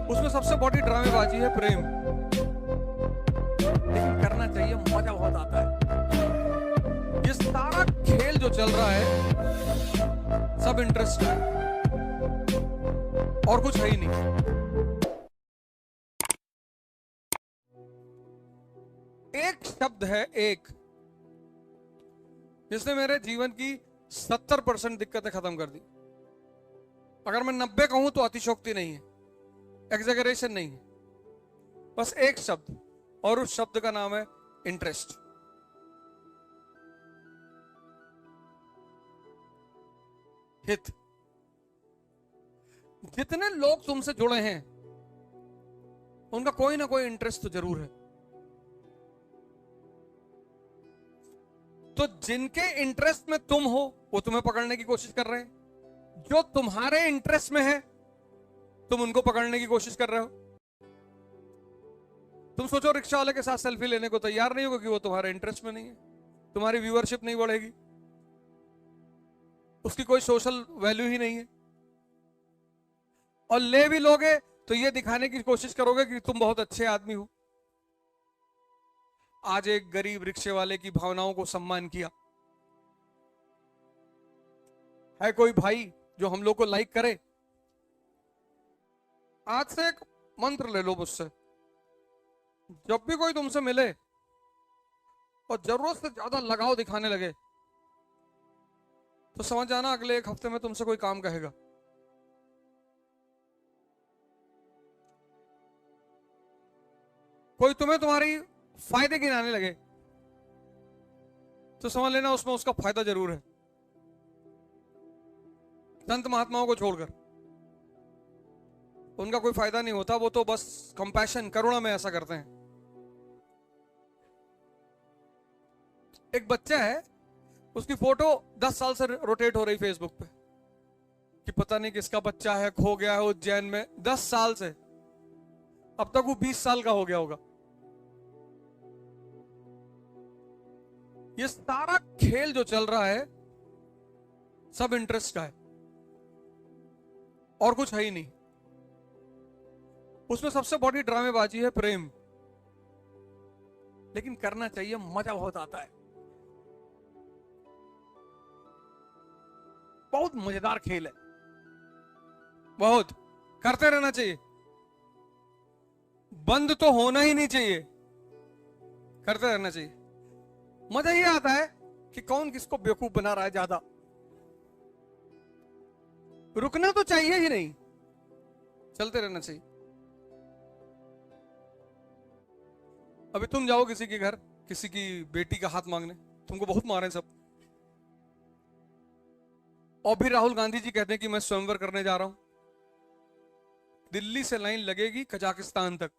उसमें सबसे बड़ी ड्रामेबाजी है प्रेम, लेकिन करना चाहिए, मजा बहुत आता है। ये सारा खेल जो चल रहा है सब इंटरेस्ट है और कुछ है ही नहीं। एक शब्द है एक, जिसने मेरे जीवन की 70% दिक्कतें खत्म कर दी। अगर मैं 90 कहूं तो अतिशोक्ति नहीं है, एग्जैगरेशन नहीं है, बस एक शब्द, और उस शब्द का नाम है इंटरेस्ट। हित। जितने लोग तुमसे जुड़े हैं उनका कोई ना कोई इंटरेस्ट तो जरूर है। तो जिनके इंटरेस्ट में तुम हो वो तुम्हें पकड़ने की कोशिश कर रहे हैं, जो तुम्हारे इंटरेस्ट में है तुम उनको पकड़ने की कोशिश कर रहे हो। तुम सोचो रिक्शा वाले के साथ सेल्फी लेने को तैयार नहीं होगा कि वो तुम्हारे इंटरेस्ट में नहीं है, तुम्हारी व्यूअरशिप नहीं बढ़ेगी, उसकी कोई सोशल वैल्यू ही नहीं है। और ले भी लोगे तो ये दिखाने की कोशिश करोगे कि तुम बहुत अच्छे आदमी हो। आज एक गरीब रिक्शे वाले की भावनाओं को सम्मान किया है कोई भाई जो हम लोग को लाइक करे? आज से एक मंत्र ले लो मुझसे, जब भी कोई तुमसे मिले और जरूरत से ज्यादा लगाव दिखाने लगे तो समझ जाना अगले एक हफ्ते में तुमसे कोई काम कहेगा। कोई तुम्हें तुम्हारी फायदे गिनाने लगे तो समझ लेना उसमें उसका फायदा जरूर है। संत महात्माओं को छोड़कर उनका कोई फायदा नहीं होता, वो तो बस कंपैशन, करुणा में ऐसा करते हैं। एक बच्चा है, उसकी फोटो 10 साल से रोटेट हो रही फेसबुक पे कि पता नहीं किसका बच्चा है, खो गया है उज्जैन में। 10 साल से, अब तक वो 20 साल का हो गया होगा। ये सारा खेल जो चल रहा है सब इंटरेस्ट का है और कुछ है ही नहीं। उसमें सबसे बड़ी ड्रामेबाजी है प्रेम, लेकिन करना चाहिए, मजा बहुत आता है। बहुत मजेदार खेल है, बहुत करते रहना चाहिए, बंद तो होना ही नहीं चाहिए, करते रहना चाहिए। मजा ये आता है कि कौन किसको बेवकूफ बना रहा है ज्यादा। रुकना तो चाहिए ही नहीं, चलते रहना चाहिए। अभी तुम जाओ किसी के घर, किसी की बेटी का हाथ मांगने, तुमको बहुत मारे सब, और भी राहुल गांधी जी कहते हैं कि मैं स्वयंवर करने जा रहा हूं, दिल्ली से लाइन लगेगी कजाकिस्तान तक,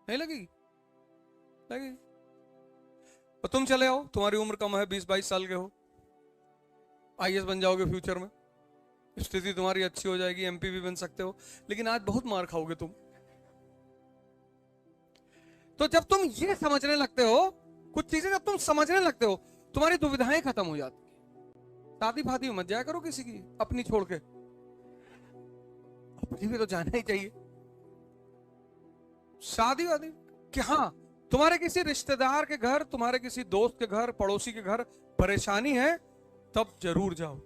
नहीं लगेगी? लगेगी। और तुम चले आओ, तुम्हारी उम्र कम है, 20-22 साल के हो, आईएएस बन जाओगे फ्यूचर में, स्थिति तुम्हारी अच्छी हो जाएगी, एमपी भी बन सकते हो, लेकिन आज बहुत मार खाओगे तुम। तो जब तुम ये समझने लगते हो, कुछ चीजें जब तुम समझने लगते हो, तुम्हारी दुविधाएं खत्म हो जाती है। शादी फादी मत जाया करो किसी की अपनी छोड़ के, अपनी भी तो जाना ही चाहिए। शादी वादी कि हाँ, तुम्हारे किसी रिश्तेदार के घर, तुम्हारे किसी दोस्त के घर, पड़ोसी के घर परेशानी है, तब जरूर जाओ,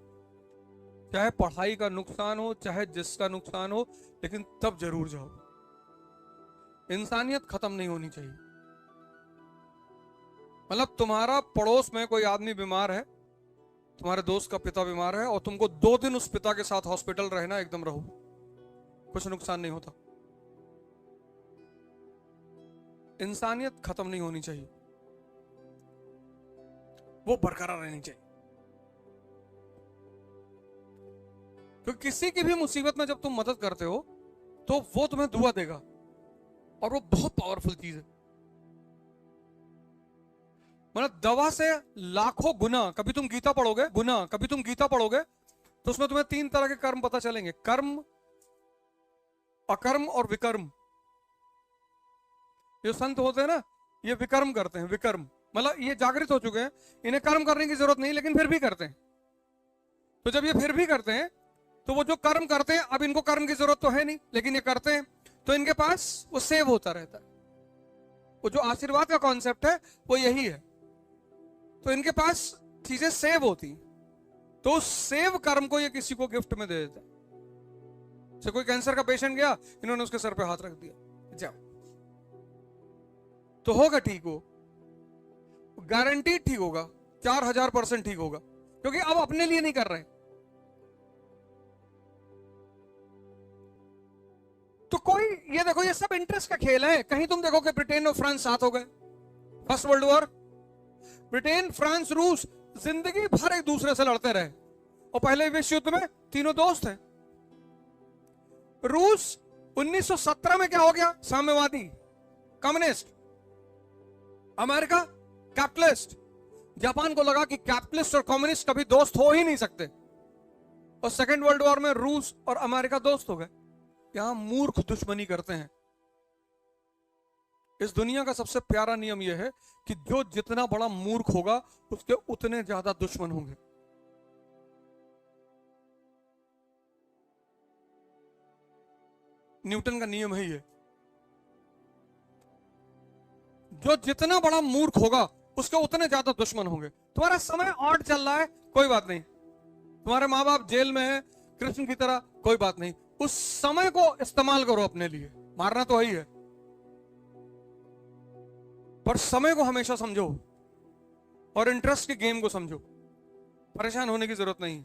चाहे पढ़ाई का नुकसान हो, चाहे जिसका नुकसान हो, लेकिन तब जरूर जाओ। इंसानियत खत्म नहीं होनी चाहिए। मतलब तुम्हारा पड़ोस में कोई आदमी बीमार है, तुम्हारे दोस्त का पिता बीमार है, और तुमको 2 दिन उस पिता के साथ हॉस्पिटल रहना, एकदम रहो, कुछ नुकसान नहीं होता। इंसानियत खत्म नहीं होनी चाहिए, वो बरकरार रहनी चाहिए। क्योंकि किसी की भी मुसीबत में जब तुम मदद करते हो तो वो तुम्हें दुआ देगा, और वो बहुत पावरफुल चीज है। मतलब दवा से लाखों गुना, कभी तुम गीता पढ़ोगे, कभी तुम गीता पढ़ोगे तो उसमें तुम्हें 3 तरह के कर्म पता चलेंगे, कर्म, अकर्म और विकर्म। जो संत होते हैं ना, ये विकर्म करते हैं, विकर्म मतलब ये जागृत हो चुके हैं, इन्हें कर्म करने की जरूरत नहीं, लेकिन फिर भी करते हैं। तो जब ये फिर भी करते हैं तो वो जो कर्म करते हैं, अब इनको कर्म की जरूरत तो है नहीं, लेकिन ये करते हैं, तो इनके पास वो सेव होता रहता है। वो जो आशीर्वाद का कॉन्सेप्ट है वो यही है। तो इनके पास चीजें सेव होती, तो उस सेव कर्म को ये किसी को गिफ्ट में दे देता है। जैसे कोई कैंसर का पेशेंट गया, इन्होंने उसके सर पे हाथ रख दिया, जाओ, तो होगा ठीक, वो गारंटी ठीक होगा, 4000% ठीक होगा, क्योंकि अब अपने लिए नहीं कर रहे। तो कोई, ये देखो, ये सब इंटरेस्ट का खेल है। कहीं तुम देखो कि ब्रिटेन और फ्रांस साथ हो गए, first world war, Britain, France, रूस जिंदगी भर एक दूसरे से लड़ते रहे, और पहले विश्व युद्ध में तीनों दोस्त हैं। रूस 1917 में क्या हो गया? साम्यवादी, कम्युनिस्ट। America capitalist. जापान को लगा कि कैपिटलिस्ट और कम्युनिस्ट कभी दोस्त हो ही नहीं सकते, और सेकेंड वर्ल्ड वॉर में रूस और अमेरिका दोस्त हो गए। यहां मूर्ख दुश्मनी करते हैं। इस दुनिया का सबसे प्यारा नियम यह है कि जो जितना बड़ा मूर्ख होगा उसके उतने ज्यादा दुश्मन होंगे। न्यूटन का नियम है ये, जो जितना बड़ा मूर्ख होगा उसके उतने ज्यादा दुश्मन होंगे। तुम्हारा समय ऑड चल रहा है, कोई बात नहीं, तुम्हारे माँ बाप जेल में है कृष्ण की तरह, कोई बात नहीं, उस समय को इस्तेमाल करो अपने लिए, मारना तो ही है, पर समय को हमेशा समझो और इंटरेस्ट के गेम को समझो। परेशान होने की जरूरत नहीं।